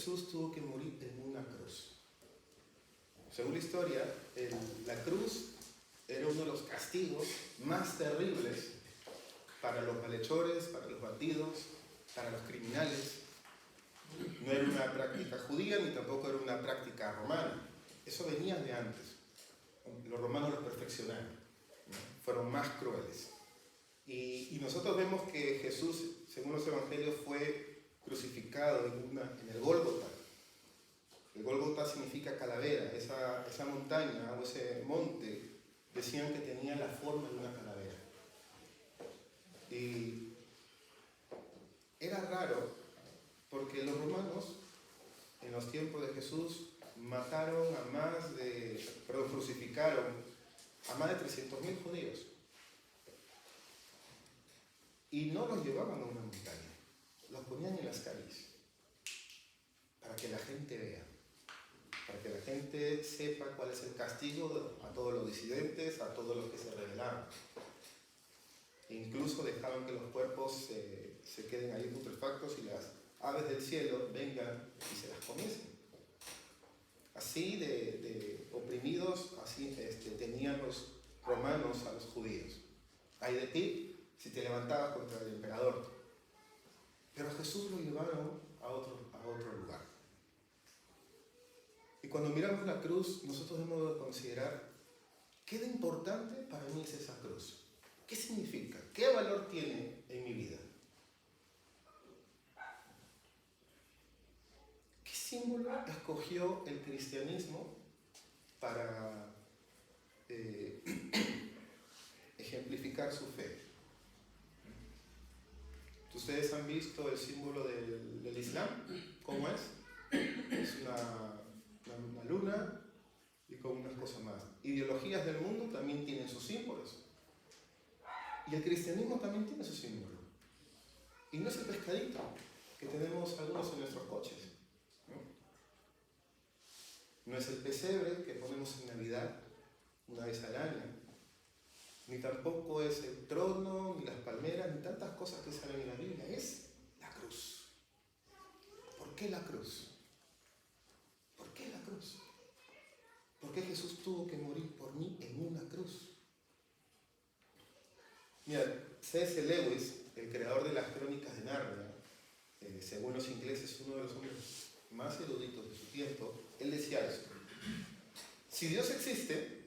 Jesús tuvo que morir en una cruz? Según la historia, la cruz era uno de los castigos más terribles para los malhechores, para los bandidos, para los criminales. No era una práctica judía ni tampoco era una práctica romana. Eso venía de antes. Los romanos lo perfeccionaron, ¿no? Fueron más crueles. Y nosotros vemos que Jesús, según los evangelios, fue crucificado en el Gólgota. El Gólgota significa calavera. Esa montaña o ese monte decían que tenía la forma de una calavera. Y era raro porque los romanos, en los tiempos de Jesús, crucificaron a más de 300.000 judíos. Y no los llevaban a una montaña, los ponían en las calles, para que la gente vea, para que la gente sepa cuál es el castigo a todos los disidentes, a todos los que se rebelaban. E incluso dejaban que los cuerpos se queden ahí putrefactos y las aves del cielo vengan y se las comiesen. Así de oprimidos, así tenían los romanos a los judíos. Ay de ti si te levantabas contra el emperador. Pero a Jesús lo llevaron a otro lugar. Y cuando miramos la cruz, nosotros debemos de considerar qué de importante para mí es esa cruz. ¿Qué significa? ¿Qué valor tiene en mi vida? ¿Qué símbolo escogió el cristianismo para ejemplificar su fe? ¿Ustedes han visto el símbolo del Islam? ¿Cómo es? Es una luna y con unas cosas más. Ideologías del mundo también tienen sus símbolos. Y el cristianismo también tiene su símbolo. Y no es el pescadito que tenemos algunos en nuestros coches, ¿no? No es el pesebre que ponemos en Navidad una vez al año. Ni tampoco es el trono, ni las palmeras, ni tantas cosas que salen en la Biblia. Es la cruz. ¿Por qué la cruz? ¿Por qué la cruz? ¿Por qué Jesús tuvo que morir por mí en una cruz? Mira, C.S. Lewis, el creador de las Crónicas de Narnia, según los ingleses, uno de los hombres más eruditos de su tiempo, él decía esto: si Dios existe,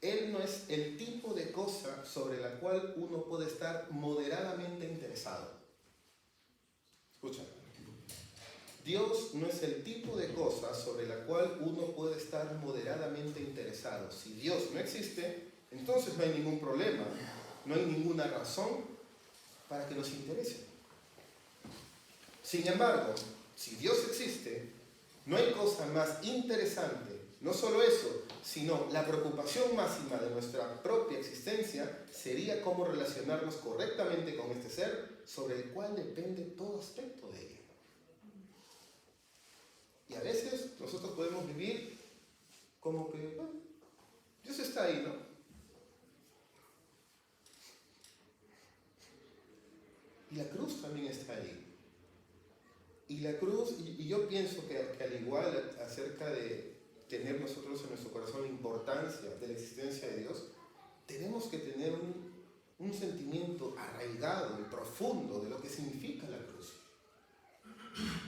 Él no es el tipo de cosa sobre la cual uno puede estar moderadamente interesado. Escucha. Dios no es el tipo de cosa sobre la cual uno puede estar moderadamente interesado. Si Dios no existe, entonces no hay ningún problema, no hay ninguna razón para que nos interese. Sin embargo, si Dios existe, no hay cosa más interesante, no solo eso, sino la preocupación máxima de nuestra propia existencia sería cómo relacionarnos correctamente con este ser sobre el cual depende todo aspecto de ella. Y a veces nosotros podemos vivir como que, bueno, Dios está ahí, ¿no? Y la cruz también está ahí. Y la cruz, y yo pienso que al igual acerca de tener nosotros en nuestro corazón la importancia de la existencia de Dios, tenemos que tener un sentimiento arraigado y profundo de lo que significa la cruz.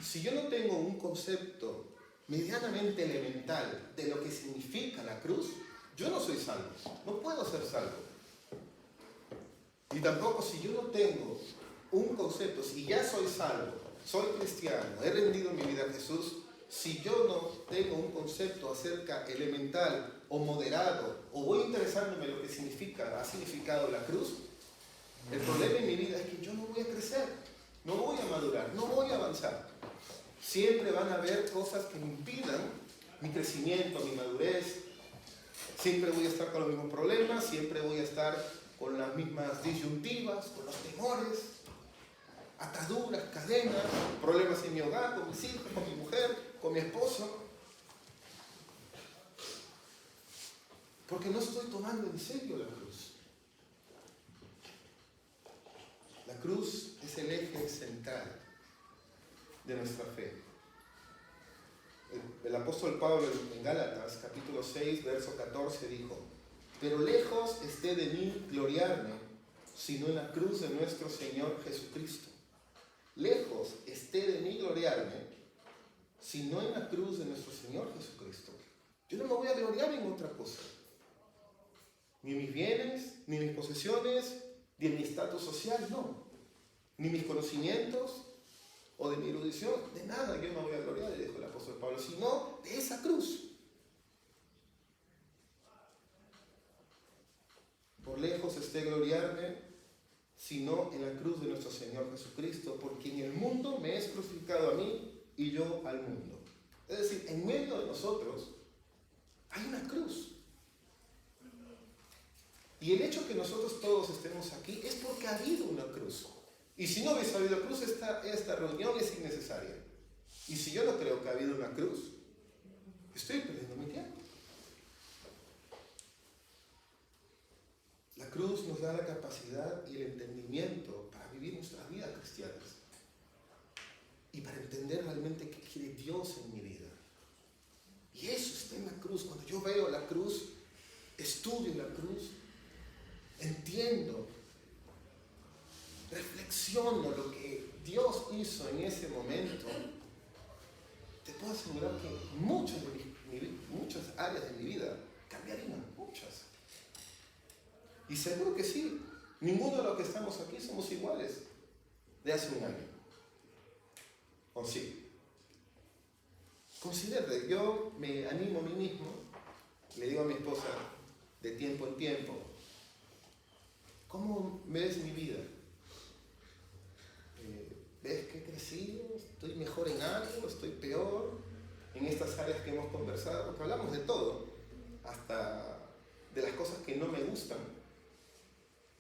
Si yo no tengo un concepto medianamente elemental de lo que significa la cruz, yo no soy salvo, no puedo ser salvo. Y tampoco si yo no tengo un concepto, si ya soy salvo, soy cristiano, he rendido mi vida a Jesús, si yo no tengo un concepto acerca elemental o moderado, o voy interesándome en lo que ha significado la cruz, el problema en mi vida es que yo no voy a crecer, no voy a madurar, no voy a avanzar. Siempre van a haber cosas que me impidan mi crecimiento, mi madurez. Siempre voy a estar con los mismos problemas, siempre voy a estar con las mismas disyuntivas, con los temores, ataduras, cadenas, problemas en mi hogar, con mis hijos, con mi mujer, con mi esposo. Porque no estoy tomando en serio la cruz. La cruz es el eje central de nuestra fe. El apóstol Pablo en Gálatas, capítulo 6, verso 14, dijo: pero lejos esté de mí gloriarme, sino en la cruz de nuestro Señor Jesucristo. Lejos esté de mí gloriarme, sino en la cruz de nuestro Señor Jesucristo. Yo no me voy a gloriar en otra cosa. Ni mis bienes, ni mis posesiones, ni en mi estatus social, no. Ni mis conocimientos, o de mi erudición, de nada yo me voy a gloriar, le dijo el apóstol Pablo, sino de esa cruz. Por lejos esté gloriarme, sino en la cruz de nuestro Señor Jesucristo, porque en el mundo me es crucificado a mí y yo al mundo. Es decir, en medio de nosotros hay una cruz. Y el hecho que nosotros todos estemos aquí es porque ha habido una cruz. Y si no hubiese habido cruz, esta reunión es innecesaria. Y si yo no creo que ha habido una cruz, estoy perdiendo mi tiempo. La cruz nos da la capacidad y el entendimiento para vivir nuestras vidas cristianas. Y para entender realmente qué quiere Dios en mi vida. Y eso está en la cruz. Cuando yo veo la cruz, estudio la cruz, entiendo, reflexiono lo que Dios hizo en ese momento, te puedo asegurar que muchas áreas de mi vida cambiarían, muchas. Y seguro que sí, ninguno de los que estamos aquí somos iguales de hace un año. ¿O sí? Considere, yo me animo a mí mismo, le digo a mi esposa de tiempo en tiempo, ¿cómo ves mi vida? ¿Ves que he crecido? ¿Estoy mejor en algo? ¿Estoy peor? En estas áreas que hemos conversado, porque hablamos de todo, hasta de las cosas que no me gustan.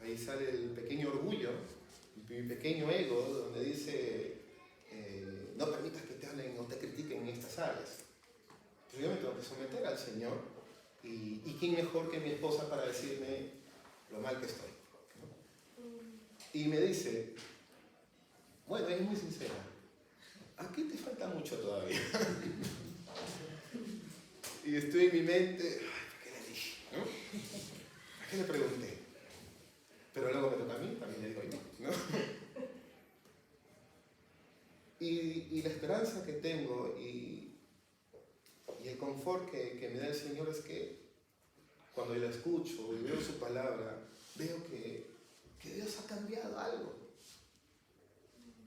Ahí sale el pequeño orgullo, mi pequeño ego, donde dice, no permitas que te hablen o te critiquen en estas áreas. Pero yo me tengo que someter al Señor, y quién mejor que mi esposa para decirme lo mal que estoy, ¿no? Y me dice, bueno, es muy sincera, aquí te falta mucho todavía. Y estoy en mi mente, ¿por qué le dije? ¿No? ¿A qué le pregunté? Pero luego me toca a mí, también le digo yo, ¿no? Y la esperanza que tengo y el confort que me da el Señor es que cuando yo la escucho y veo su palabra, veo que Dios ha cambiado algo.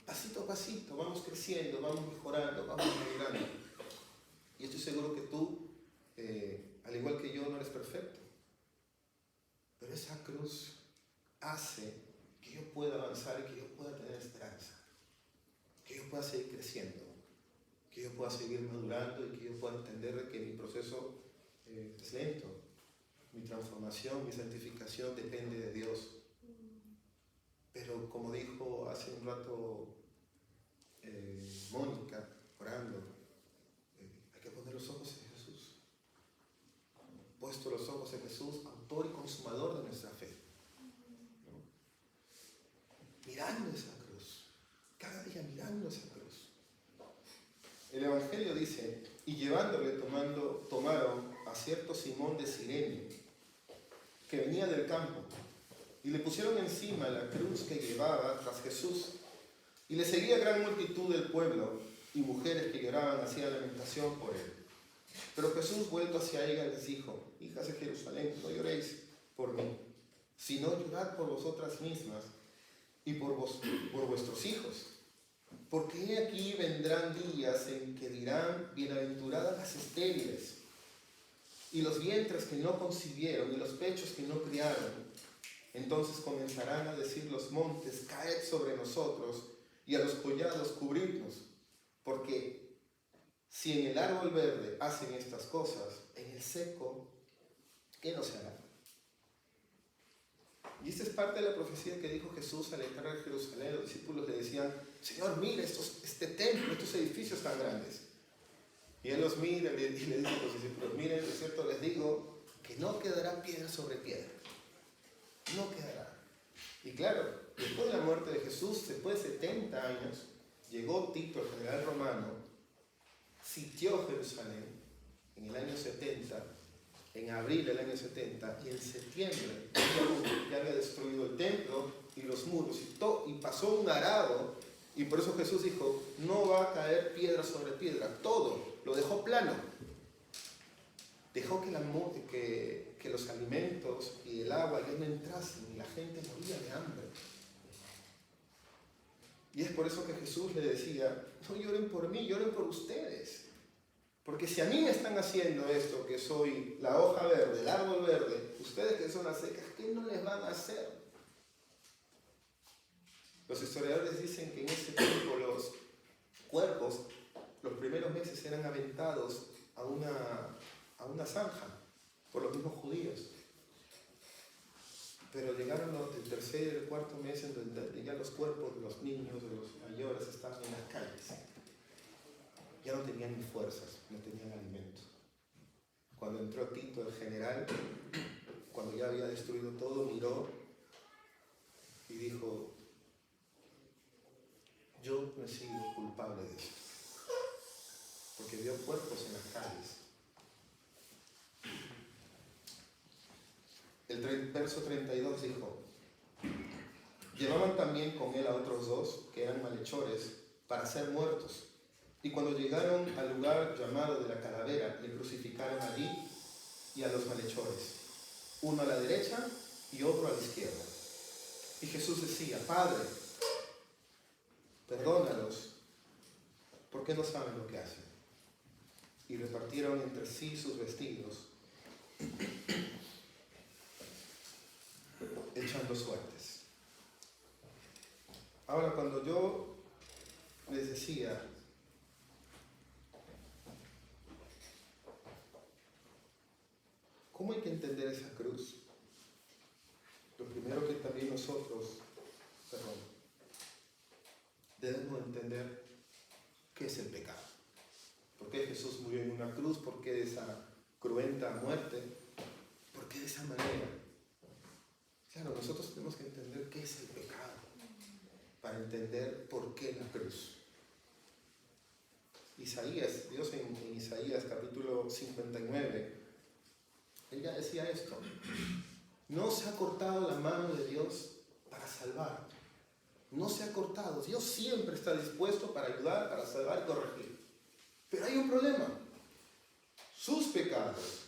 Pasito a pasito, vamos creciendo, vamos mejorando, vamos madurando. Y estoy seguro que tú, al igual que yo, no eres perfecto. Pero esa cruz hace que yo pueda avanzar y que yo pueda tener esperanza. Que yo pueda seguir creciendo. Que yo pueda seguir madurando y que yo pueda entender que mi proceso es lento. Mi transformación, mi santificación depende de Dios. Pero como dijo hace un rato Mónica, orando, hay que poner los ojos en Jesús. Puesto los ojos en Jesús, autor y consumador de nuestra fe. ¿No? Mirando esa cruz, cada día mirando esa cruz. El Evangelio dice, y llevándole tomaron a cierto Simón de Cirene, que venía del campo, y le pusieron encima la cruz que llevaba tras Jesús. Y le seguía gran multitud del pueblo, y mujeres que lloraban hacían lamentación por él. Pero Jesús, vuelto hacia ella, les dijo, hijas de Jerusalén, no lloréis por mí, sino llorad por vosotras mismas y por vuestros hijos. Porque he aquí vendrán días en que dirán, bienaventuradas las estériles, y los vientres que no concibieron, y los pechos que no criaron. Entonces comenzarán a decir los montes, caed sobre nosotros, y a los collados cubrirnos. Porque si en el árbol verde hacen estas cosas, en el seco, ¿qué no se hará? Y esta es parte de la profecía que dijo Jesús al entrar a Jerusalén. Los discípulos le decían, Señor, mira este templo, estos edificios tan grandes. Y Él los mira y le dice a los discípulos, miren, de cierto les digo, que no quedará piedra sobre piedra. No quedará. Y claro, después de la muerte de Jesús, después de 70 años, llegó Tito, el general romano, sitió Jerusalén en el año 70, en abril del año 70, y en septiembre ya había destruido el templo y los muros, y pasó un arado, y por eso Jesús dijo, no va a caer piedra sobre piedra, todo, lo dejó plano. Dejó que los alimentos y el agua ya no entrasen, y la gente moría de hambre. Y es por eso que Jesús le decía, no lloren por mí, lloren por ustedes. Porque si a mí me están haciendo esto, que soy la hoja verde, el árbol verde, ustedes que son las secas, ¿qué no les van a hacer? Los historiadores dicen que en ese tiempo los cuerpos, los primeros meses eran aventados a una zanja por los mismos judíos. Pero llegaron el tercer y el cuarto mes en donde ya los cuerpos de los niños, de los mayores, estaban en las calles. Ya no tenían ni fuerzas, no tenían alimento. Cuando entró Tito, el general, cuando ya había destruido todo, miró y dijo, yo me sigo culpable de eso. Porque vio cuerpos en las calles. El verso 32 dijo, llevaban también con él a otros dos que eran malhechores para ser muertos. Y cuando llegaron al lugar llamado de la calavera, le crucificaron allí y a los malhechores, uno a la derecha y otro a la izquierda. Y Jesús decía, Padre, perdónalos, porque no saben lo que hacen. Y repartieron entre sí sus vestidos, echando suertes. Ahora, cuando yo les decía, ¿cómo hay que entender esa cruz? Lo primero que también nosotros, debemos entender qué es el pecado. ¿Por qué Jesús murió en una cruz? ¿Por qué esa cruenta muerte? ¿Por qué de esa manera? Claro, nosotros tenemos que entender qué es el pecado para entender por qué la cruz. Isaías, Dios en Isaías capítulo 59, él ya decía esto, no se ha cortado la mano de Dios para salvar, no se ha cortado, Dios siempre está dispuesto para ayudar, para salvar y corregir, pero hay un problema, sus pecados,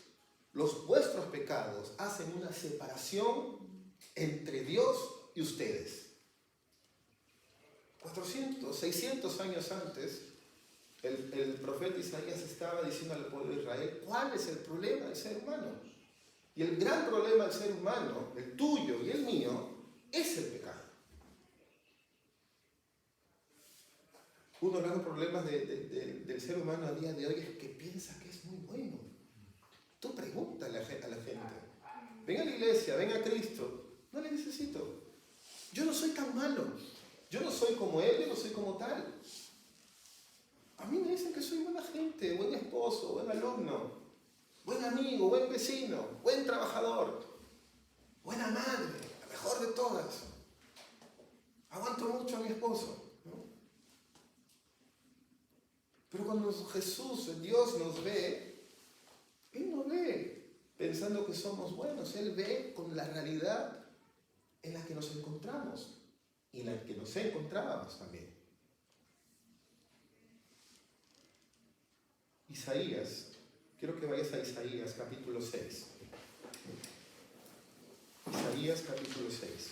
los vuestros pecados hacen una separación entre Dios y ustedes. 400, 600 años antes, el profeta Isaías estaba diciendo al pueblo de Israel, ¿cuál es el problema del ser humano? Y el gran problema del ser humano, el tuyo y el mío, es el pecado. Uno de los problemas del ser humano a día de hoy es que piensa que es muy bueno. Tú pregúntale a la gente, ven a la iglesia, ven a Cristo, no le necesito. Yo no soy tan malo, yo no soy como él, yo no soy como tal. A mí me dicen que soy buena gente, buen esposo, buen alumno, buen amigo, buen vecino, buen trabajador, buena madre, la mejor de todas. Aguanto mucho a mi esposo, ¿no? Pero cuando Jesús, Dios nos ve, Él no ve pensando que somos buenos, Él ve con la realidad en la que nos encontramos y en la que nos encontrábamos también. Isaías, quiero que vayas a Isaías capítulo 6. Isaías capítulo 6.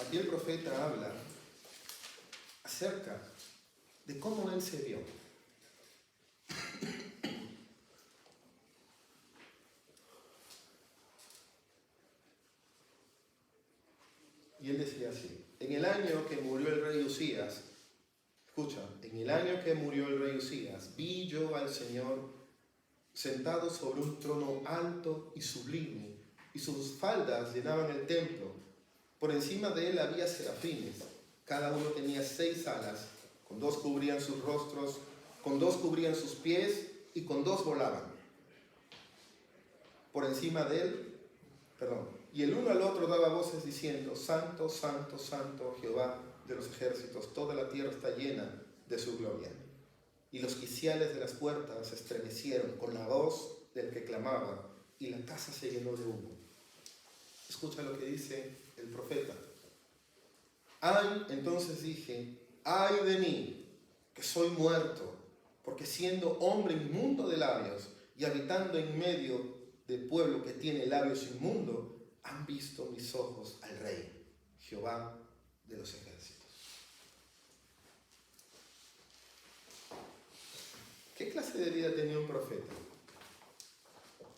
Aquí el profeta habla acerca de cómo él se vio. Y él decía así, en el año que murió el rey Usías, escucha, en el año que murió el rey Usías, vi yo al Señor sentado sobre un trono alto y sublime, y sus faldas llenaban el templo. Por encima de él había serafines, cada uno tenía 6 alas, con 2 cubrían sus rostros, con 2 cubrían sus pies, y con 2 volaban. Por encima de él Y el uno al otro daba voces diciendo: Santo, Santo, Santo, Jehová de los ejércitos, toda la tierra está llena de su gloria. Y los quiciales de las puertas se estremecieron con la voz del que clamaba, y la casa se llenó de humo. Escucha lo que dice el profeta. Ay, entonces dije: ay de mí, que soy muerto, porque siendo hombre inmundo de labios y habitando en medio de pueblo que tiene labios inmundos, han visto mis ojos al Rey, Jehová de los ejércitos. ¿Qué clase de vida tenía un profeta?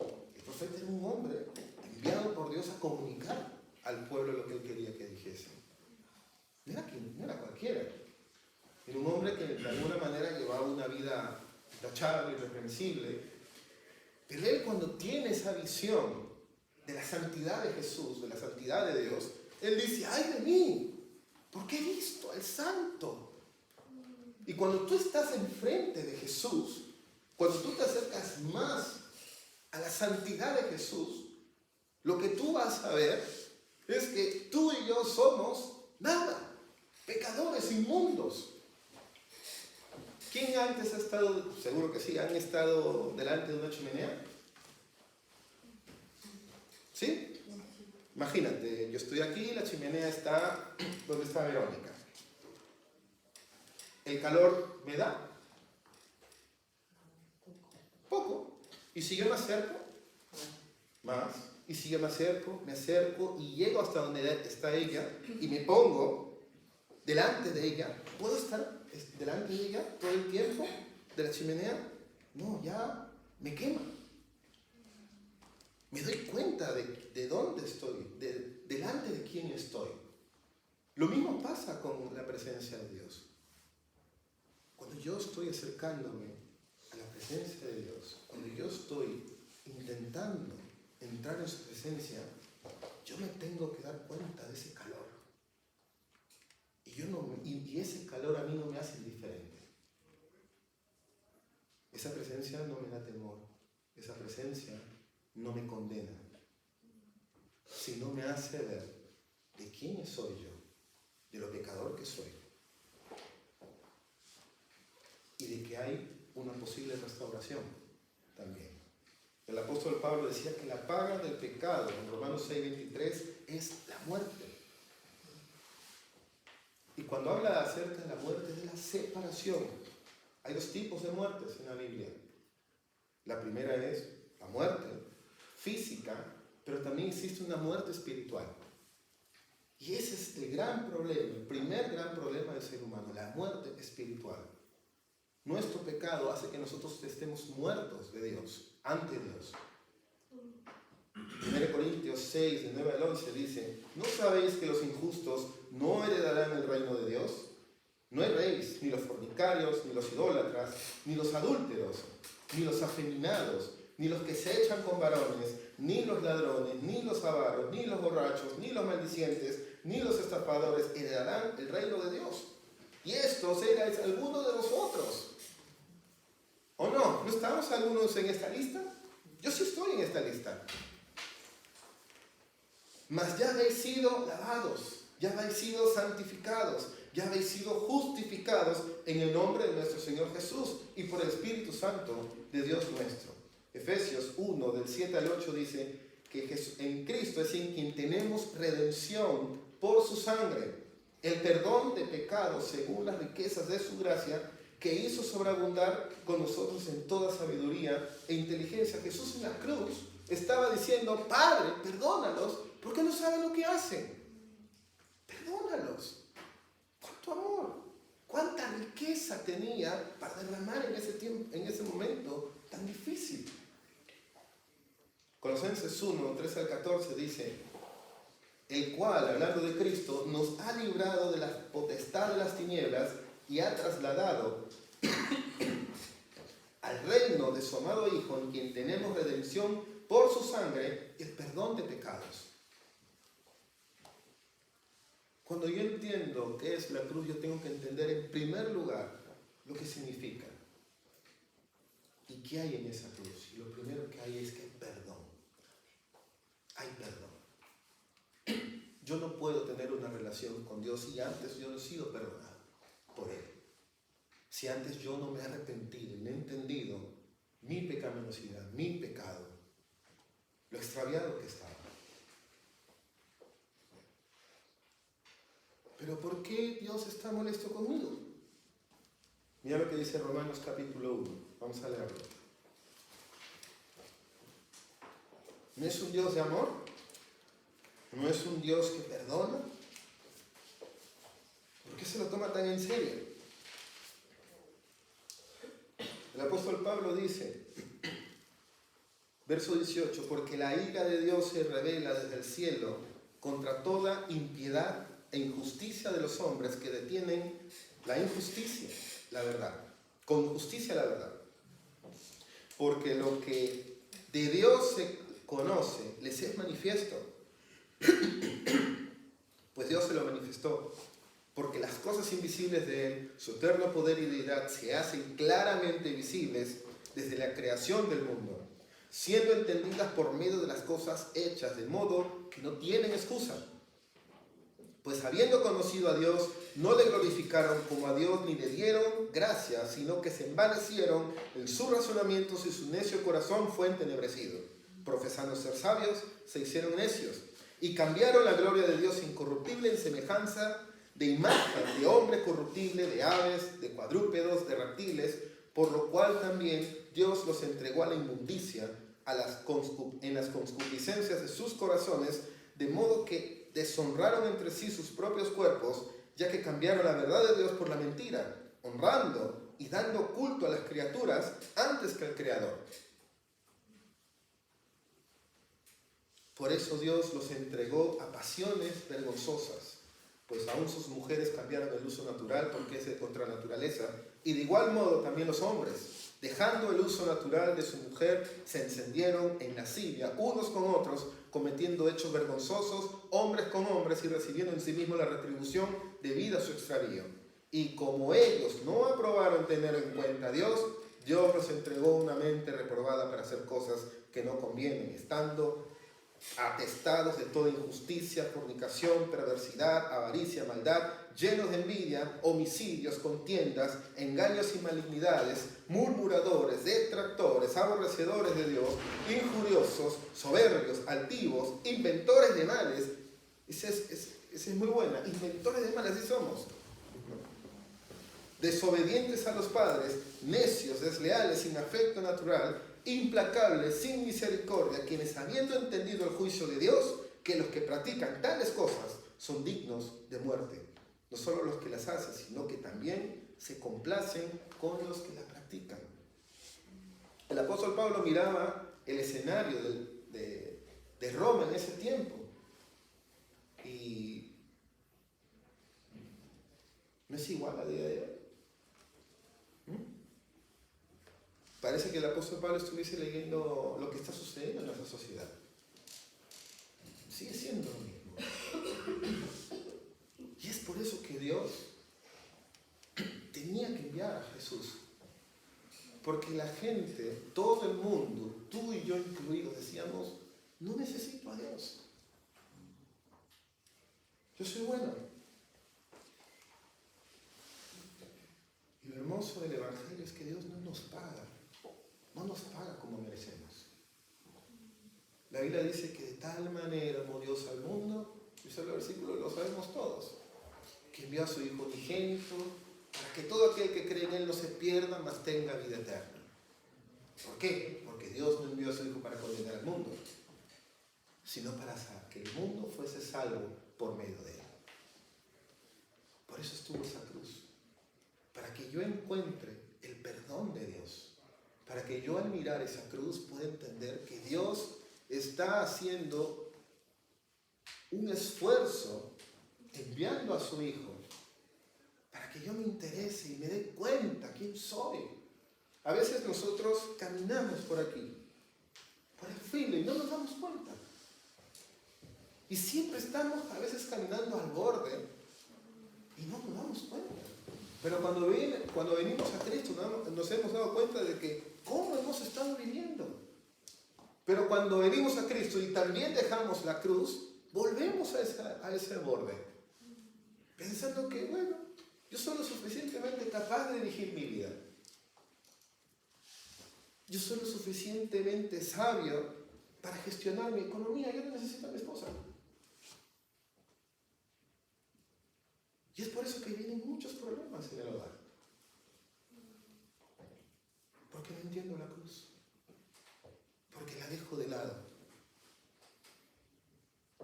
El profeta era un hombre enviado por Dios a comunicar al pueblo lo que él quería que dijese. No era cualquiera. Era un hombre que de alguna manera llevaba una vida intachable, irreprensible. Pero él, cuando tiene esa visión de la santidad de Jesús, de la santidad de Dios, él dice: ay de mí, porque he visto al Santo. Y cuando tú estás enfrente de Jesús, cuando tú te acercas más a la santidad de Jesús, lo que tú vas a ver es que tú y yo somos nada, pecadores inmundos. ¿Quién antes ha estado, seguro que sí, han estado delante de una chimenea? ¿Sí? Imagínate, yo estoy aquí, la chimenea está donde está Verónica. ¿El calor me da? Poco. ¿Y si yo me acerco? Más. Y si yo me acerco y llego hasta donde está ella y me pongo delante de ella, ¿puedo estar delante de ella todo el tiempo de la chimenea? No, ya me quema. Me doy cuenta de dónde estoy, delante de quién estoy. Lo mismo pasa con la presencia de Dios. Cuando yo estoy acercándome a la presencia de Dios, cuando yo estoy intentando entrar en su presencia, yo me tengo que dar cuenta de ese calor. Y ese calor a mí no me hace indiferente. Esa presencia no me da temor. Esa presencia no me condena. Sino me hace ver de quién soy yo, de lo pecador que soy. Y de que hay una posible restauración también. El apóstol Pablo decía que la paga del pecado, en Romanos 6:23, es la muerte. Y cuando habla acerca de la muerte, es de la separación. Hay dos tipos de muertes en la Biblia. La primera es la muerte física, pero también existe una muerte espiritual. Y ese es el gran problema, el primer gran problema del ser humano, la muerte espiritual. Nuestro pecado hace que nosotros estemos muertos de Dios, ante Dios. 1 Corintios 6, de 9 al 11 dice: ¿no sabéis que los injustos no heredarán el reino de Dios? No erréis, ni los fornicarios, ni los idólatras, ni los adúlteros, ni los afeminados, ni los que se echan con varones, ni los ladrones, ni los avaros, ni los borrachos, ni los maldicientes, ni los estafadores heredarán el reino de Dios. Y estos erais algunos de vosotros. ¿O no? ¿No estamos algunos en esta lista? Yo sí estoy en esta lista. Mas ya habéis sido lavados, ya habéis sido santificados, ya habéis sido justificados en el nombre de nuestro Señor Jesús y por el Espíritu Santo de Dios nuestro. Efesios 1, del 7 al 8 dice que en Cristo es en quien tenemos redención por su sangre, el perdón de pecados según las riquezas de su gracia, que hizo sobreabundar con nosotros en toda sabiduría e inteligencia. Jesús en la cruz estaba diciendo: Padre, perdónalos, porque no saben lo que hacen. Perdónalos. ¿Cuánto amor? ¿Cuánta riqueza tenía para derramar en ese tiempo, en ese momento tan difícil? Colosenses 1, 13 al 14 dice: el cual, hablando de Cristo, nos ha librado de la potestad de las tinieblas y ha trasladado al reino de su amado Hijo, en quien tenemos redención por su sangre, el perdón de pecados. Cuando yo entiendo qué es la cruz, yo tengo que entender en primer lugar lo que significa y qué hay en esa cruz. Y lo primero que hay es que hay perdón. Hay perdón. yo no puedo tener una relación con Dios si antes yo no he sido perdonado por Él. Si antes yo no me he arrepentido y no he entendido mi pecaminosidad, mi pecado, lo extraviado que estaba. Pero ¿por qué Dios está molesto conmigo? Mira lo que dice Romanos capítulo 1. Vamos a leerlo. ¿No es un Dios de amor? ¿No es un Dios que perdona? ¿Por qué se lo toma tan en serio? El apóstol Pablo dice, verso 18, porque la ira de Dios se revela desde el cielo contra toda impiedad e injusticia de los hombres que detienen la injusticia, la verdad, con justicia la verdad. Porque lo que de Dios se conoce les es manifiesto, pues Dios se lo manifestó, porque las cosas invisibles de Él, su eterno poder y deidad, se hacen claramente visibles desde la creación del mundo, siendo entendidas por medio de las cosas hechas, de modo que no tienen excusa. Pues habiendo conocido a Dios, no le glorificaron como a Dios ni le dieron gracias, sino que se envanecieron en sus razonamientos y su necio corazón fue entenebrecido. Profesando ser sabios, se hicieron necios y cambiaron la gloria de Dios incorruptible en semejanza de imagen de hombre corruptible, de aves, de cuadrúpedos, de reptiles, por lo cual también Dios los entregó a la inmundicia en las concupiscencias de sus corazones, de modo que deshonraron entre sí sus propios cuerpos, ya que cambiaron la verdad de Dios por la mentira, honrando y dando culto a las criaturas antes que al Creador. Por eso Dios los entregó a pasiones vergonzosas, pues aún sus mujeres cambiaron el uso natural porque es de contra naturaleza, y de igual modo también los hombres, dejando el uso natural de su mujer, se encendieron en lascivia unos con otros, cometiendo hechos vergonzosos, hombres con hombres, y recibiendo en sí mismos la retribución debida a su extravío. Y como ellos no aprobaron tener en cuenta a Dios, Dios los entregó una mente reprobada para hacer cosas que no convienen, estando atestados de toda injusticia, fornicación, perversidad, avaricia, maldad, llenos de envidia, homicidios, contiendas, engaños y malignidades, murmuradores, detractores, aborrecedores de Dios, injuriosos, soberbios, altivos, inventores de males. Esa es muy buena. Inventores de males, así somos. Desobedientes a los padres, necios, desleales, sin afecto natural, implacables, sin misericordia, quienes habiendo entendido el juicio de Dios, que los que practican tales cosas son dignos de muerte. No solo los que las hacen, sino que también se complacen con los que las practican. El apóstol Pablo miraba el escenario de Roma en ese tiempo y no es igual a día de hoy. Parece que el apóstol Pablo estuviese leyendo lo que está sucediendo en nuestra sociedad. Sigue siendo lo mismo. Y es por eso que Dios tenía que enviar a Jesús. Porque la gente, todo el mundo, tú y yo incluidos, decíamos, no necesito a Dios. Yo soy bueno. Y lo hermoso del Evangelio es que Dios no nos paga. No nos paga como merecemos. La Biblia dice que de tal manera amó Dios al mundo, y ese versículo lo sabemos todos, que envió a su Hijo unigénito para que todo aquel que cree en Él no se pierda, mas tenga vida eterna. ¿Por qué? Porque Dios no envió a su Hijo para condenar al mundo, sino para que el mundo fuese salvo por medio de Él. Por eso estuvo esa cruz, para que yo encuentre el perdón de Dios. Para que yo al mirar esa cruz pueda entender que Dios está haciendo un esfuerzo enviando a su Hijo para que yo me interese y me dé cuenta quién soy. A veces nosotros caminamos por aquí, por el filo y no nos damos cuenta. Y siempre estamos a veces caminando al borde y no nos damos cuenta. Pero cuando venimos a Cristo nos hemos dado cuenta de que cómo hemos estado viviendo. Pero cuando venimos a Cristo y también dejamos la cruz, volvemos a ese borde, pensando que, bueno, yo soy lo suficientemente capaz de dirigir mi vida. Yo soy lo suficientemente sabio para gestionar mi economía. Yo no necesito a mi esposa. Y es por eso que vienen muchos problemas en el hogar. Porque no entiendo la cruz. Porque la dejo de lado.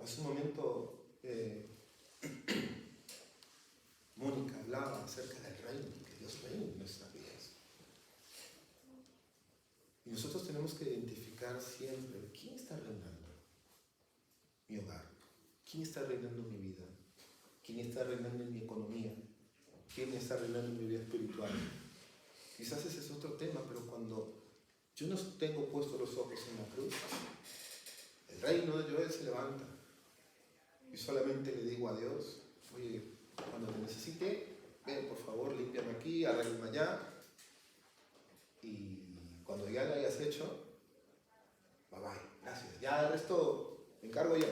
Hace un momento Mónica hablaba acerca del reino, que Dios reina en nuestras vidas. Y nosotros tenemos que identificar siempre quién está reinando mi hogar, quién está reinando mi vida, quién está reinando en mi economía, quién está reinando en mi vida espiritual. Quizás ese es otro tema, pero cuando yo no tengo puestos los ojos en la cruz, el reino de Joel se levanta y solamente le digo a Dios, oye, cuando te necesite, ven por favor, límpiame aquí, arréglame allá, y cuando ya lo hayas hecho, bye bye, gracias, ya el resto me encargo yo.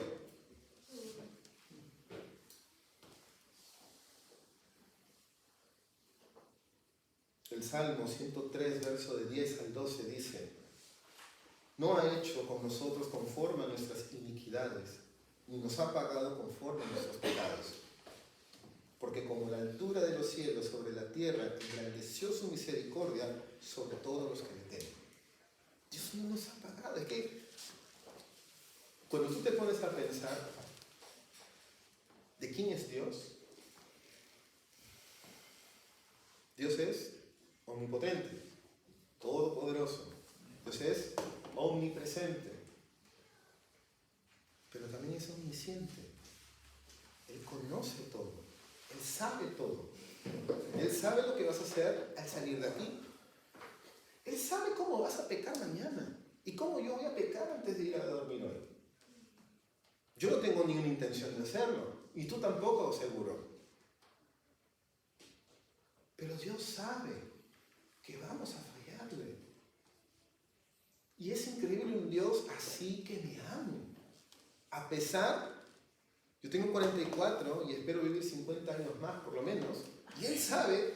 El Salmo 103, verso de 10 al 12 dice: no ha hecho con nosotros conforme a nuestras iniquidades, ni nos ha pagado conforme a nuestros pecados. Porque como la altura de los cielos sobre la tierra, engrandeció su misericordia sobre todos los que le temen. Dios no nos ha pagado. Es que cuando tú te pones a pensar de quién es Dios, Dios es omnipotente, todopoderoso. Dios es omnipresente, pero también es omnisciente. Él conoce todo, Él sabe todo. Él sabe lo que vas a hacer al salir de aquí. Él sabe cómo vas a pecar mañana y cómo yo voy a pecar antes de ir a dormir hoy. Yo no tengo ninguna intención de hacerlo, y tú tampoco, seguro. Pero Dios sabe que vamos a fallarle. Y es increíble un Dios así que me ame. A pesar, yo tengo 44 y espero vivir 50 años más por lo menos, y Él sabe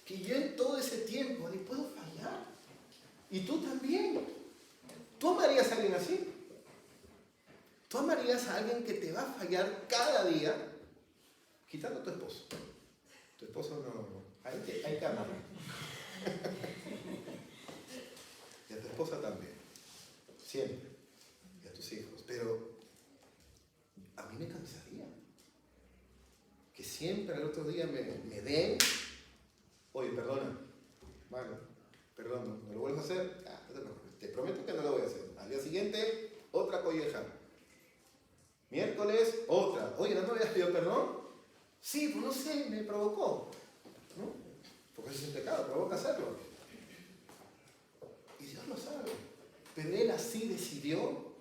que yo en todo ese tiempo le puedo fallar. Y tú también. ¿Tú amarías a alguien así? ¿Tú amarías a alguien que te va a fallar cada día? Quitando a tu esposo. Tu esposo no. Hay que amarlo. Y a tu esposa también. Siempre. Y a tus hijos. Pero a mí me cansaría. Que siempre al otro día me den. Oye, perdona. Vale, perdón, ¿no lo vuelves a hacer? Ah, no te preocupes. Te prometo que no lo voy a hacer. Al día siguiente, otra colleja. Miércoles, otra. Oye, ¿no me habías pedido perdón? Sí, pues no sé, me provocó. ¿No? Porque eso es un pecado, provoca hacerlo. Y Dios lo sabe. Pero Él así decidió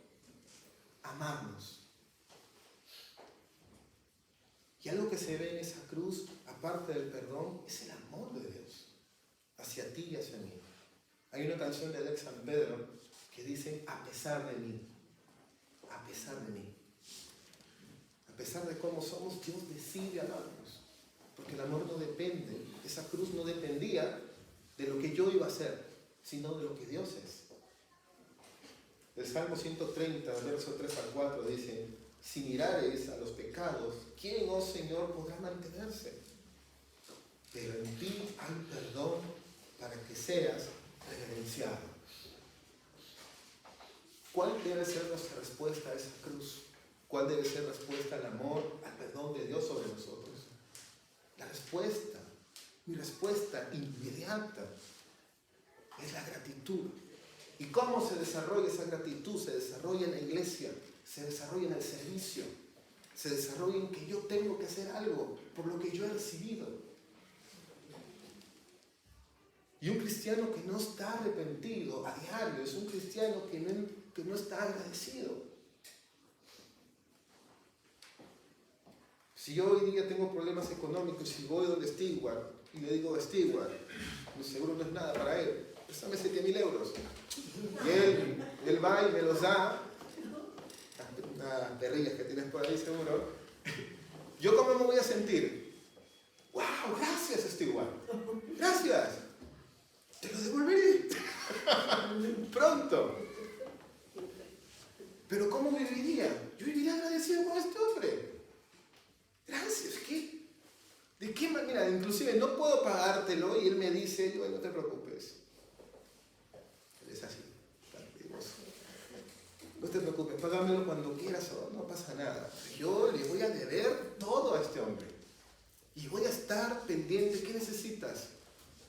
amarnos. Y algo que se ve en esa cruz, aparte del perdón, es el amor de Dios hacia ti y hacia mí. Hay una canción de Alex San Pedro que dice: a pesar de mí, a pesar de mí. A pesar de cómo somos, Dios decide amarnos. Porque el amor no depende, esa cruz no dependía de lo que yo iba a hacer, sino de lo que Dios es. El Salmo 130, verso 3 al 4 dice: si mirares a los pecados, ¿quién, oh Señor, podrá mantenerse? Pero en ti hay perdón para que seas reverenciado. ¿Cuál debe ser nuestra respuesta a esa cruz? ¿Cuál debe ser la respuesta al amor, al perdón de Dios sobre nosotros? La respuesta, mi respuesta inmediata, es la gratitud. ¿Y cómo se desarrolla esa gratitud? Se desarrolla en la iglesia, se desarrolla en el servicio, se desarrolla en que yo tengo que hacer algo por lo que yo he recibido. Y un cristiano que no está arrepentido a diario es un cristiano que no está agradecido. Si yo hoy día tengo problemas económicos y voy donde Stewart y le digo a Stewart, mi seguro no es nada para él, préstame 7.000 euros. Y él va y me los da. unas perrillas que tienes por ahí seguro, ¿yo cómo me voy a sentir? ¡Wow! Gracias, Stewart. Gracias. Te lo devolveré. Pronto. Pero ¿cómo viviría? Yo viviría agradecido con este hombre. Gracias. ¿De qué manera? Inclusive no puedo pagártelo y él me dice, no te preocupes. Él es así. No te preocupes, págamelo cuando quieras o no pasa nada. Yo le voy a deber todo a este hombre. Y voy a estar pendiente. ¿Qué necesitas?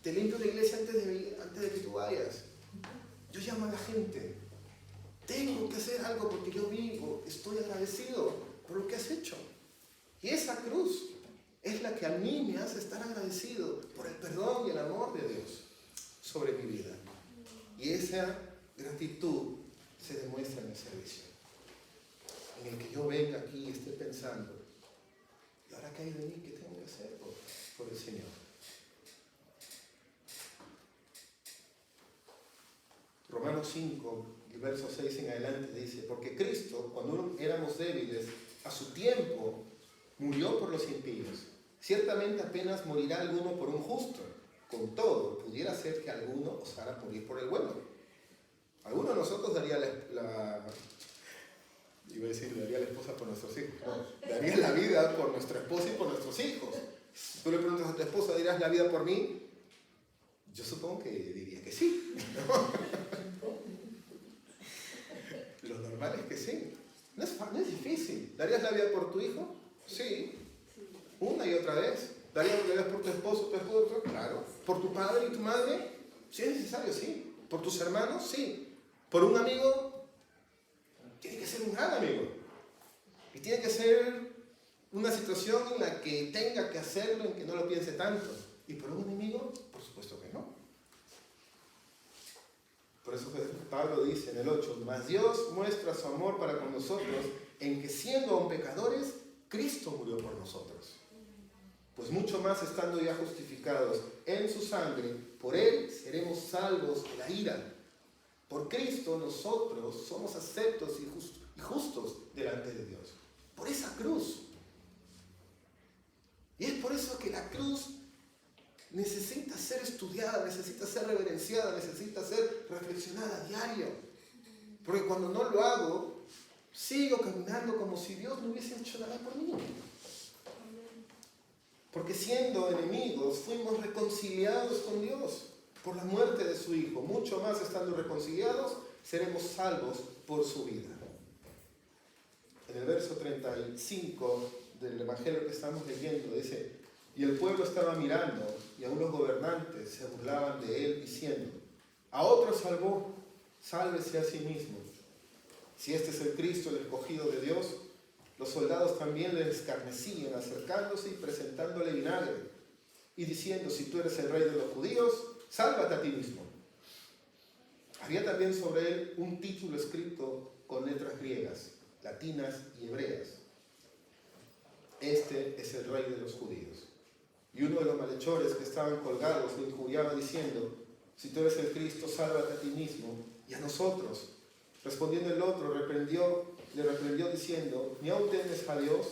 Te limpio la iglesia antes de que tú vayas. Yo llamo a la gente. Tengo que hacer algo porque yo vivo. Estoy agradecido por lo que has hecho. Y esa cruz es la que a mí me hace estar agradecido por el perdón y el amor de Dios sobre mi vida. Y esa gratitud se demuestra en el servicio. En el que yo venga aquí y esté pensando, ¿y ahora qué hay de mí? ¿Qué tengo que hacer por el Señor? Romanos 5, el verso 6 en adelante dice, porque Cristo, cuando éramos débiles, a su tiempo murió por los impíos. Ciertamente apenas morirá alguno por un justo. Con todo, pudiera ser que alguno osara morir por el bueno. Alguno de nosotros daría la esposa por nuestros hijos. No, daría la vida por nuestra esposa y por nuestros hijos. Si tú le preguntas a tu esposa, ¿darías la vida por mí? Yo supongo que diría que sí. Lo normal es que sí. No es difícil. ¿Darías la vida por tu hijo? Sí. Una y otra vez. ¿Darías la vida por tu esposo, tu esposo? Claro. ¿Por tu padre y tu madre? Si es necesario, sí. ¿Por tus hermanos? Sí. ¿Por un amigo? Tiene que ser un gran amigo. Y tiene que ser una situación en la que tenga que hacerlo, en que no lo piense tanto. ¿Y por un enemigo? Por supuesto que no. Por eso Pablo dice en el 8, mas Dios muestra su amor para con nosotros en que siendo aún pecadores, Cristo murió por nosotros. Pues mucho más estando ya justificados en su sangre, por Él seremos salvos de la ira. Por Cristo nosotros somos aceptos y justos delante de Dios. Por esa cruz. Y es por eso que la cruz necesita ser estudiada, necesita ser reverenciada, necesita ser reflexionada a diario. Porque cuando no lo hago, sigo caminando como si Dios no hubiese hecho nada por mí. Porque siendo enemigos, fuimos reconciliados con Dios por la muerte de su Hijo. Mucho más estando reconciliados, seremos salvos por su vida. En el verso 35 del Evangelio que estamos leyendo, dice, y el pueblo estaba mirando, y aún los gobernantes se burlaban de él, diciendo, a otro salvó, sálvese a sí mismo. Si este es el Cristo, el escogido de Dios, los soldados también le escarnecían, acercándose y presentándole vinagre, y diciendo, si tú eres el rey de los judíos, sálvate a ti mismo. Había también sobre él un título escrito con letras griegas, latinas y hebreas. Este es el rey de los judíos. Y uno de los malhechores que estaban colgados lo injuriaba diciendo, si tú eres el Cristo, sálvate a ti mismo y a nosotros. Respondiendo el otro, le reprendió diciendo, ¿ni aún temes a Dios,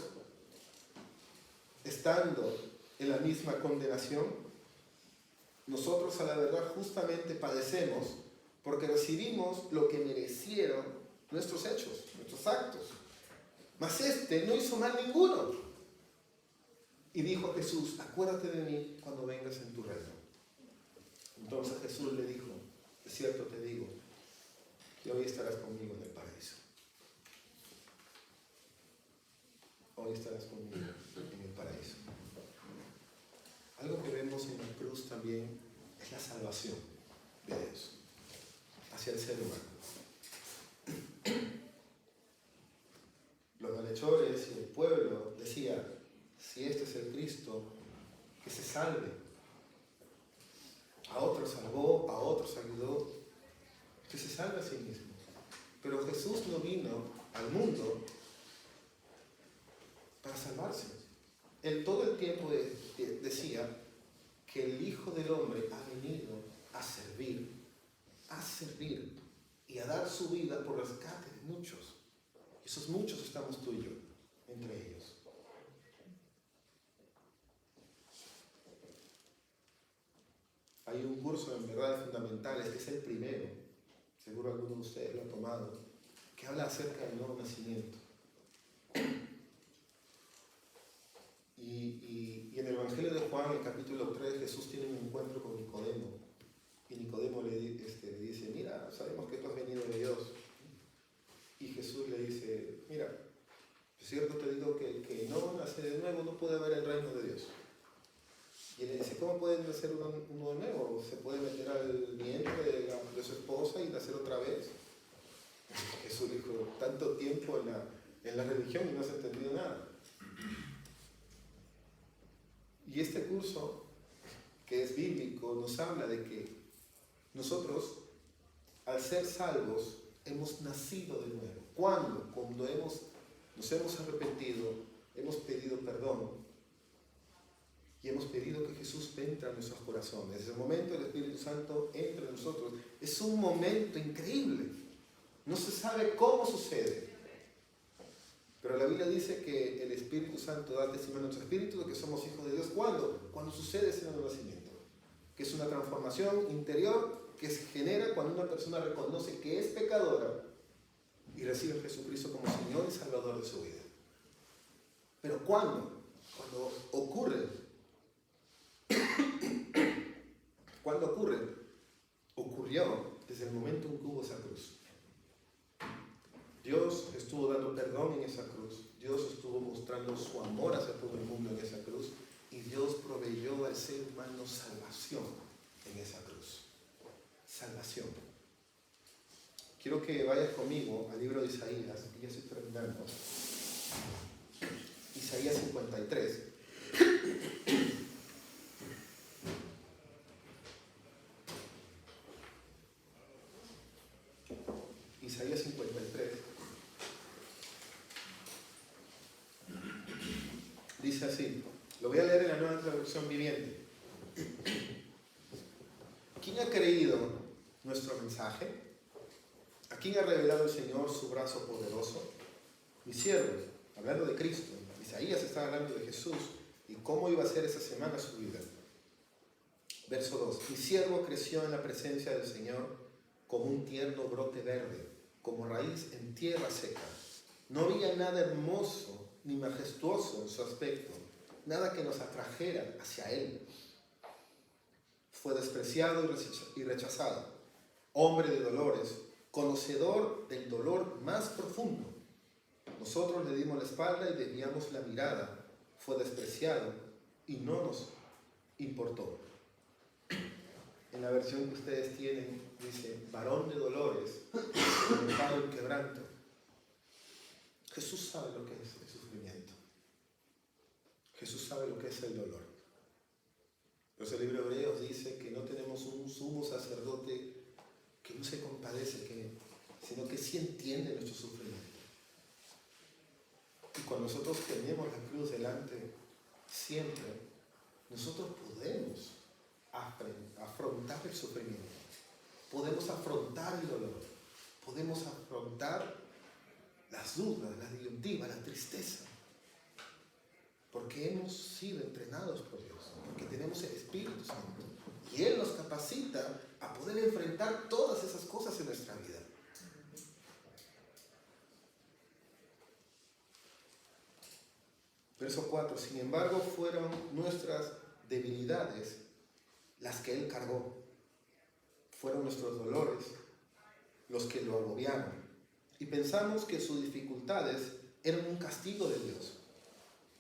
estando en la misma condenación? Nosotros a la verdad justamente padecemos porque recibimos lo que merecieron nuestros hechos, nuestros actos. Mas este no hizo mal ninguno. Y dijo a Jesús, acuérdate de mí cuando vengas en tu reino. Entonces Jesús le dijo, de cierto te digo, que hoy estarás conmigo en el paraíso. Hoy estarás conmigo en el paraíso. Algo que vemos en la cruz también es la salvación de Dios hacia el ser humano. Los malhechores y el pueblo decían, si este es el Cristo, que se salve. A otros salvó, a otros ayudó, que se salve a sí mismo. Pero Jesús no vino al mundo para salvarse. Él todo el tiempo decía que el Hijo del Hombre ha venido a servir y a dar su vida por rescate de muchos. Esos muchos estamos tú y yo, entre ellos. Hay un curso en verdades fundamentales, que es el primero, seguro alguno de ustedes lo ha tomado, que habla acerca del nuevo nacimiento. Y en el Evangelio de Juan, en el capítulo 3, Jesús tiene un encuentro con Nicodemo. Y Nicodemo le dice, mira, sabemos que tú has venido de Dios. Y Jesús le dice, mira, es cierto te digo que el que no nace de nuevo no puede ver el reino de Dios. Y él le dice, ¿cómo puede nacer uno de nuevo? ¿Se puede meter al vientre de su esposa y nacer otra vez? Jesús dijo, tanto tiempo en la religión y no has entendido nada. Y este curso, que es bíblico, nos habla de que nosotros, al ser salvos, hemos nacido de nuevo. ¿Cuándo? Cuando nos hemos arrepentido, hemos pedido perdón y hemos pedido que Jesús entre a nuestros corazones. Desde el momento el Espíritu Santo entra en nosotros. Es un momento increíble. No se sabe cómo sucede. Pero la Biblia dice que el Espíritu Santo da testimonio a nuestro espíritu de que somos hijos de Dios. ¿Cuándo? Cuando sucede ese nuevo nacimiento. Que es una transformación interior que se genera cuando una persona reconoce que es pecadora y recibe a Jesucristo como Señor y Salvador de su vida. Pero ¿cuándo? Cuando ocurre. ¿Cuándo ocurre? Ocurrió desde el momento en que hubo esa cruz. Dios estuvo dando perdón en esa cruz. Dios estuvo mostrando su amor hacia todo el mundo en esa cruz. Y Dios proveyó al ser humano salvación en esa cruz. Salvación. Quiero que vayas conmigo al libro de Isaías, y ya estoy terminando. Isaías 53. Isaías 53. Dice así, lo voy a leer en la Nueva Traducción Viviente. ¿Quién ha creído nuestro mensaje? ¿A quién ha revelado el Señor su brazo poderoso? Mi siervo, hablando de Cristo, Isaías está hablando de Jesús y cómo iba a ser esa semana su vida. Verso 2. Mi siervo creció en la presencia del Señor como un tierno brote verde, como raíz en tierra seca. No había nada hermoso ni majestuoso en su aspecto, nada que nos atrajera hacia Él. Fue despreciado y rechazado, hombre de dolores, conocedor del dolor más profundo. Nosotros le dimos la espalda y desviamos la mirada. Fue despreciado y no nos importó. En la versión que ustedes tienen dice, varón de dolores, experimentado en quebranto. Jesús sabe lo que es el sufrimiento. Jesús sabe lo que es el dolor. Pero el libro de Hebreos dice que no tenemos un sumo sacerdote que no se compadece, sino que sí entiende nuestro sufrimiento. Y cuando nosotros tenemos la cruz delante, siempre, nosotros podemos afrontar el sufrimiento. Podemos afrontar el dolor. Podemos afrontar las dudas, las disyuntivas, la tristeza. Porque hemos sido entrenados por Dios. Porque tenemos el Espíritu Santo. Y Él nos capacita a poder enfrentar todas esas cosas en nuestra vida. Verso 4. Sin embargo, fueron nuestras debilidades las que Él cargó. Fueron nuestros dolores los que lo agobiaron. Y pensamos que sus dificultades eran un castigo de Dios.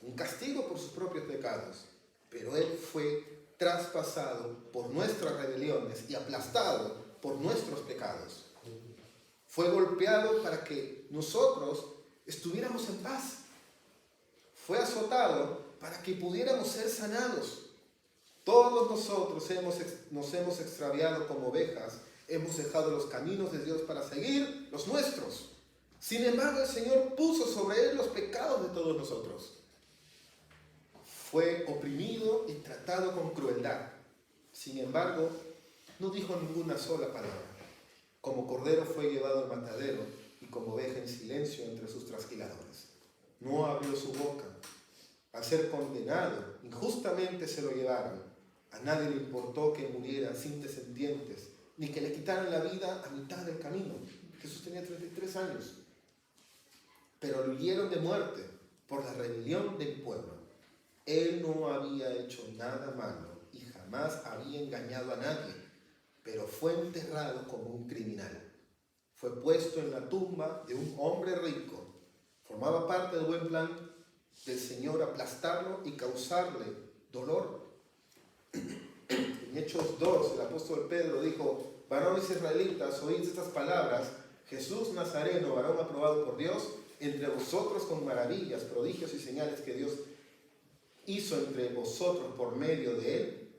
Un castigo por sus propios pecados. Pero Él fue traspasado por nuestras rebeliones y aplastado por nuestros pecados. Fue golpeado para que nosotros estuviéramos en paz. Fue azotado para que pudiéramos ser sanados. Todos nosotros nos hemos extraviado como ovejas, hemos dejado los caminos de Dios para seguir los nuestros. Sin embargo, el Señor puso sobre Él los pecados de todos nosotros. Fue oprimido y tratado con crueldad. Sin embargo, no dijo ninguna sola palabra. Como cordero fue llevado al matadero y y como oveja en silencio entre sus trasquiladores. No abrió su boca. Al ser condenado, injustamente se lo llevaron. A nadie le importó que muriera sin descendientes, ni que le quitaran la vida a mitad del camino. Jesús tenía 33 años. Pero lo hirieron de muerte por la rebelión del pueblo. Él no había hecho nada malo y jamás había engañado a nadie, pero fue enterrado como un criminal. Fue puesto en la tumba de un hombre rico. Formaba parte del buen plan del Señor aplastarlo y causarle dolor. En Hechos 2, el apóstol Pedro dijo: varones israelitas, oíd estas palabras. Jesús Nazareno, varón aprobado por Dios, entre vosotros con maravillas, prodigios y señales que Dios hizo entre vosotros por medio de él,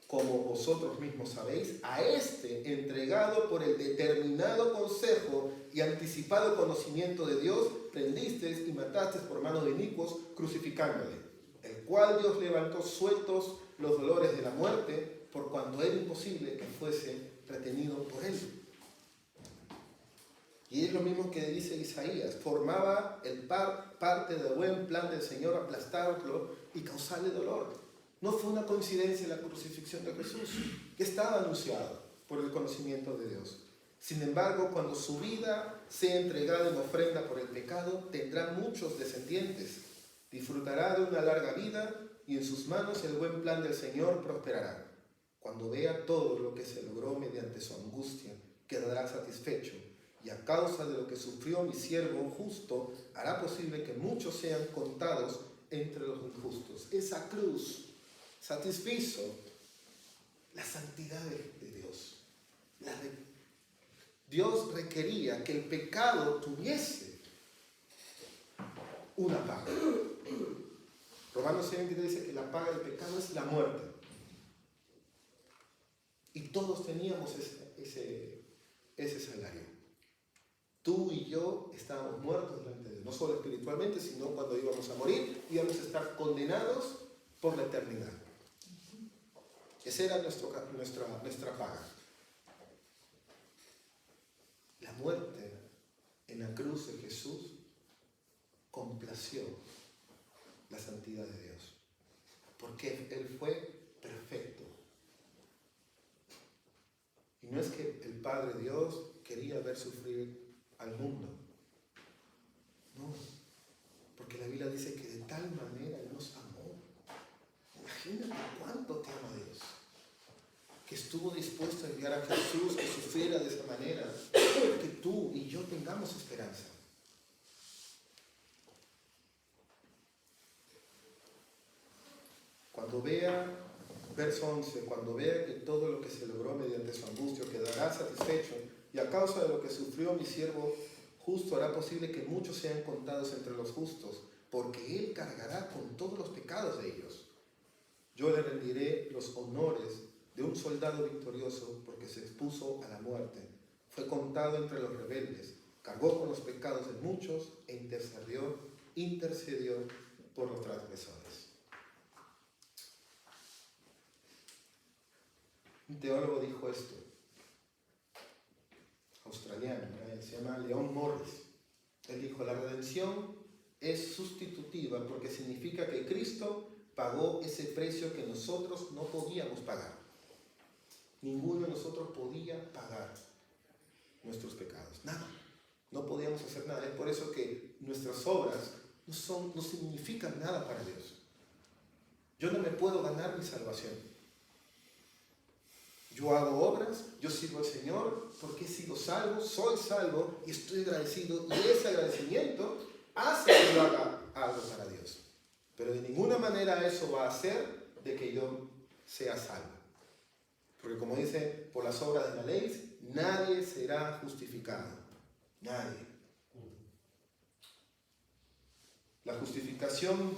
como vosotros mismos sabéis, a este entregado por el determinado consejo y anticipado conocimiento de Dios, prendisteis y matasteis por mano de inicuos, crucificándole, el cual Dios levantó sueltos los dolores de la muerte, por cuanto era imposible que fuese retenido por él. Y es lo mismo que dice Isaías: formaba parte del buen plan del Señor aplastarlo y causarle dolor. No fue una coincidencia la crucifixión de Jesús, que estaba anunciado por el conocimiento de Dios. Sin embargo, cuando su vida sea entregada en ofrenda por el pecado, tendrá muchos descendientes, disfrutará de una larga vida y en sus manos el buen plan del Señor prosperará. Cuando vea todo lo que se logró mediante su angustia, quedará satisfecho, y a causa de lo que sufrió mi siervo justo, hará posible que muchos sean contados entre los injustos. Esa cruz satisfizo la santidad de Dios. Dios requería que el pecado tuviese una paga. Romanos 7:23 dice que la paga del pecado es la muerte. Y todos teníamos ese salario. Tú y yo estábamos muertos delante de Dios, no solo espiritualmente, sino cuando íbamos a morir, íbamos a estar condenados por la eternidad. Esa era nuestra paga. La muerte en la cruz de Jesús complació la santidad de Dios, porque Él fue perfecto. Y no es que el Padre Dios quería ver sufrir al mundo. No, porque la Biblia dice que de tal manera Él nos amó. Imagínate cuánto te ama Dios, que estuvo dispuesto a enviar a Jesús que sufriera de esa manera, para que tú y yo tengamos esperanza. Cuando vea, verso 11, cuando vea que todo lo que se logró mediante su angustia quedará satisfecho, y a causa de lo que sufrió mi siervo justo hará posible que muchos sean contados entre los justos, porque Él cargará con todos los pecados de ellos. Yo le rendiré los honores de un soldado victorioso, porque se expuso a la muerte. Fue contado entre los rebeldes, cargó con los pecados de muchos e intercedió por los transgresores. Un teólogo dijo esto, australiano, se llama Leon Morris. Él dijo: la redención es sustitutiva porque significa que Cristo pagó ese precio que nosotros no podíamos pagar. Ninguno de nosotros podía pagar nuestros pecados, nada. No podíamos hacer nada. Es por eso que nuestras obras no significan nada para Dios. Yo no me puedo ganar mi salvación. Yo hago obras, yo sirvo al Señor porque he sido salvo, soy salvo y estoy agradecido, y ese agradecimiento hace que yo haga algo para Dios. Pero de ninguna manera eso va a hacer de que yo sea salvo. Porque como dice, por las obras de la ley, nadie será justificado. Nadie. La justificación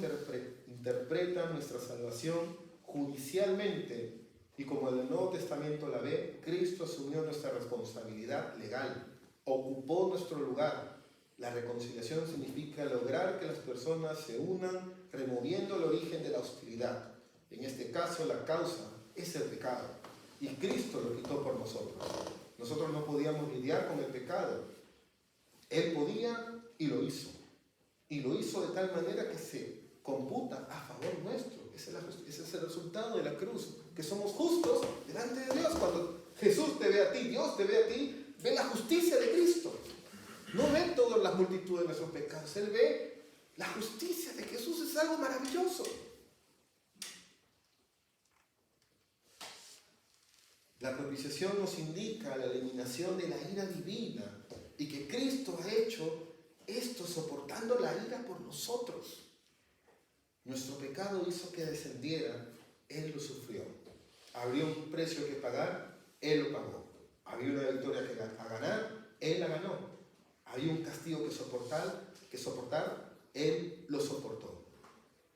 interpreta nuestra salvación judicialmente. Y como el Nuevo Testamento la ve, Cristo asumió nuestra responsabilidad legal, ocupó nuestro lugar. La reconciliación significa lograr que las personas se unan, removiendo el origen de la hostilidad. En este caso, la causa es el pecado, y Cristo lo quitó por nosotros. Nosotros no podíamos lidiar con el pecado. Él podía y lo hizo. Y lo hizo de tal manera que se computa a favor nuestro. Ese es el resultado de la cruz, que somos justos delante de Dios. Cuando Jesús te ve a ti, Dios te ve a ti, ve la justicia de Cristo. No ve todas las multitudes de nuestros pecados. Él ve la justicia de Jesús. Es algo maravilloso. La propiciación nos indica la eliminación de la ira divina y que Cristo ha hecho esto soportando la ira por nosotros. Nuestro pecado hizo que descendiera, Él lo sufrió. Habría un precio que pagar, Él lo pagó. Había una victoria que ganar, Él la ganó. Había un castigo que soportar, Él lo soportó.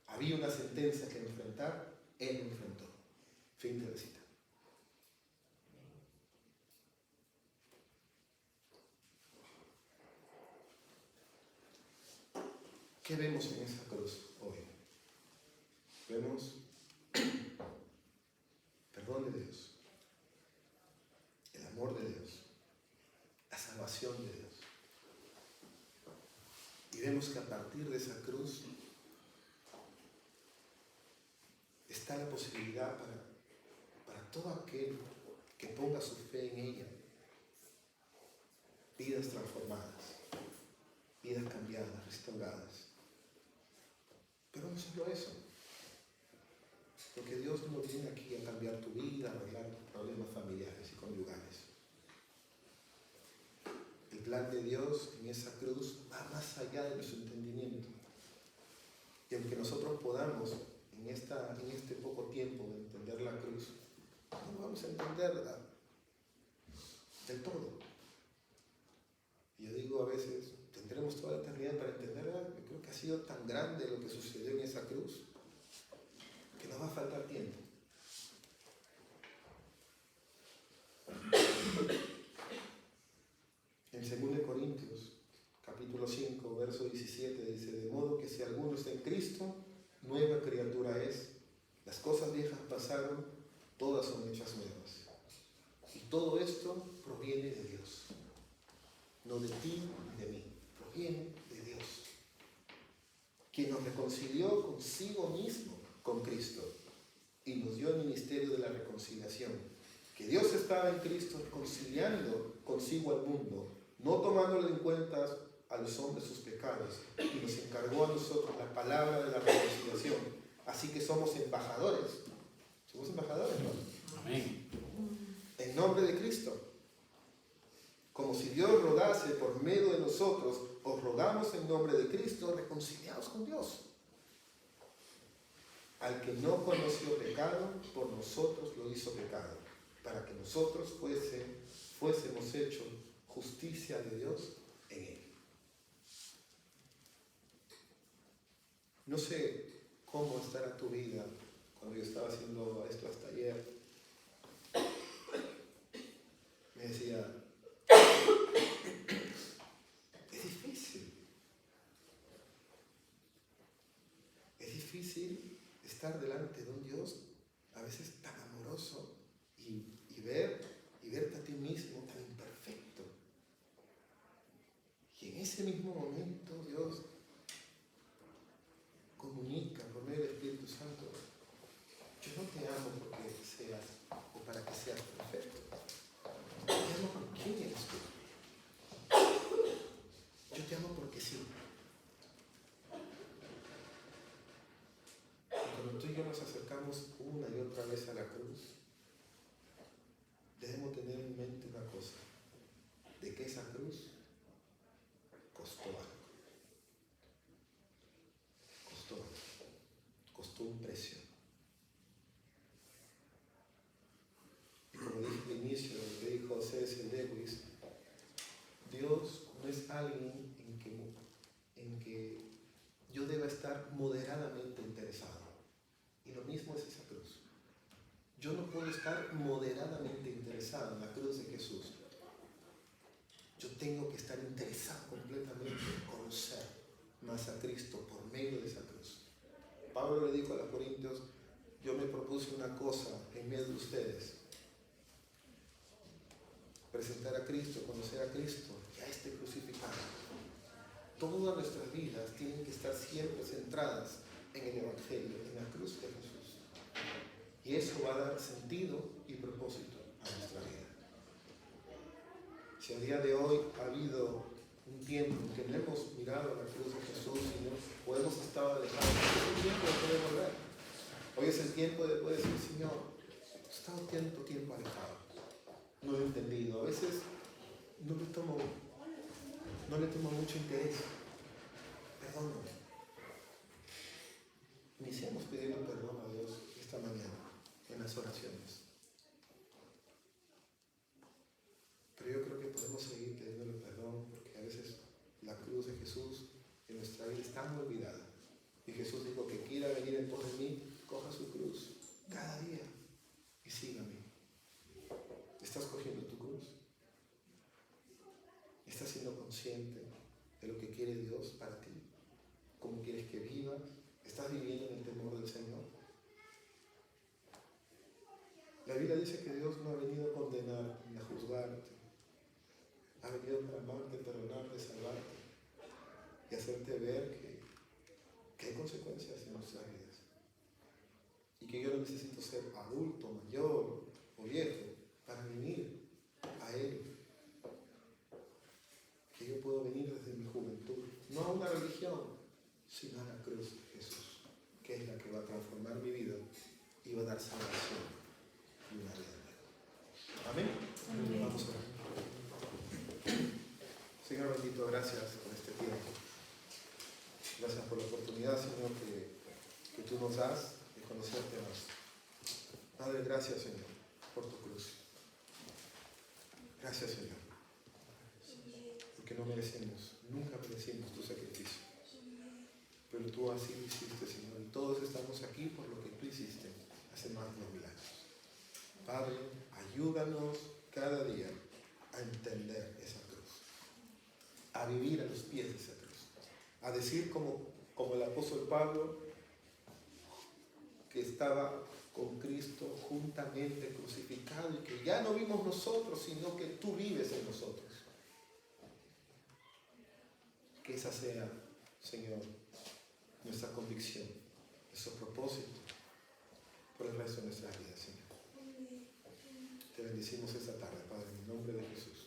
Había una sentencia que enfrentar, Él lo enfrentó. Fin de la cita. ¿Qué vemos en esa cruz hoy? Vemos perdón de Dios, el amor de Dios, la salvación de Dios. Y vemos que a partir de esa cruz está la posibilidad para todo aquel que ponga su fe en ella. Vidas transformadas, vidas cambiadas, restauradas. Pero no solo eso. Porque Dios no viene aquí a cambiar tu vida, a arreglar tus problemas familiares y conyugales. El plan de Dios en esa cruz va más allá de nuestro entendimiento. Y aunque nosotros podamos, en este poco tiempo de entender la cruz, no vamos a entenderla del todo. Y yo digo a veces, tendremos toda la eternidad para entenderla. Yo creo que ha sido tan grande lo que sucedió en esa cruz, que nos va a faltar tiempo. En 2 Corintios, capítulo 5, verso 17, dice: de modo que si alguno está en Cristo, nueva criatura es. Las cosas viejas pasaron, todas son hechas nuevas. Y todo esto proviene de Dios. No de ti ni de mí. Proviene de Dios, quien nos reconcilió consigo mismo con Cristo y nos dio el ministerio de la reconciliación. Que Dios estaba en Cristo reconciliando consigo al mundo, no tomándole en cuenta a los hombres sus pecados, y nos encargó a nosotros la palabra de la reconciliación. Así que somos embajadores. Somos embajadores, ¿no? Amén. En nombre de Cristo. Como si Dios rogase por medio de nosotros, os rogamos en nombre de Cristo, reconciliados con Dios. Al que no conoció pecado, por nosotros lo hizo pecado, para que nosotros fuésemos hechos justicia de Dios en él. No sé cómo estará tu vida. Cuando yo estaba haciendo esto hasta ayer, me decía, es difícil. Es difícil estar delante de un Dios a veces tan amoroso y verte a ti mismo tan imperfecto. Y en ese mismo momento Dios comunica por medio del Espíritu Santo: yo no te amo porque seas o para que seas perfecto. Te amo por quién eres tú. Yo te amo porque sí. Y cuando tú y yo nos acercamos una y otra vez a la cruz, debemos tener en mente una cosa: de que esa cruz costó algo. Costó un precio. Y como dije al inicio, lo que dijo C.S. Lewis, Dios no es alguien en que yo deba estar moderadamente interesado. Y lo mismo es esa cruz. Yo no puedo estar moderadamente interesado en la cruz de Jesús. Yo tengo que estar interesado completamente en conocer más a Cristo por medio de esa cruz. Pablo le dijo a los corintios: yo me propuse una cosa en medio de ustedes: presentar a Cristo, conocer a Cristo y a este crucificado. Todas nuestras vidas tienen que estar siempre centradas en el Evangelio, en la cruz de Jesús. Y eso va a dar sentido y propósito a nuestra vida. Si a día de hoy ha habido un tiempo en que no hemos mirado la cruz de Jesús o hemos estado alejados, es un tiempo de poder volver. Hoy es el tiempo de poder decir, Señor, he estado tanto tiempo alejado, no lo he entendido, a veces no le tomo mucho interés. Perdóname. Iniciemos pidiendo perdón a Dios esta mañana en las oraciones. Pero yo creo que podemos seguir pidiéndole perdón porque a veces la cruz de Jesús en nuestra vida está muy olvidada. Y Jesús dijo que quiera venir en pos de mí, coja su cruz cada día y sígame. ¿Estás cogiendo tu cruz? ¿Estás siendo consciente de lo que quiere Dios para ti? ¿Cómo quieres que vivas? ¿Estás viviendo en el temor del Señor? La Biblia dice que Dios no ha venido a condenar ni a juzgarte. Ha venido para amarte, perdonarte, salvarte y hacerte ver que hay consecuencias en nuestras vidas. Y que yo no necesito ser adulto, mayor o viejo para venir a Él. Que yo puedo venir desde mi juventud, no a una religión, sino a la cruz de Jesús, que es la que va a transformar mi vida y va a dar salvación y una vida nueva. Amén. Amén. Vamos a orar. Señor bendito, gracias por este tiempo. Gracias por la oportunidad, Señor, que tú nos das de conocerte más. Padre, gracias, Señor, por tu cruz. Gracias, Señor, porque no merecemos, nunca merecimos tu sacrificio. Pero tú así lo hiciste, Señor, y todos estamos aquí por lo que tú hiciste hace más de 2000 años. Padre, ayúdanos cada día a entender esa cruz, a vivir a los pies de esa cruz, a decir como el apóstol Pablo, que estaba con Cristo juntamente crucificado y que ya no vivimos nosotros, sino que tú vives en nosotros. Que esa sea, Señor, nuestra convicción, nuestro propósito por el resto de nuestras vidas, Señor. Te bendecimos esta tarde, Padre, en el nombre de Jesús.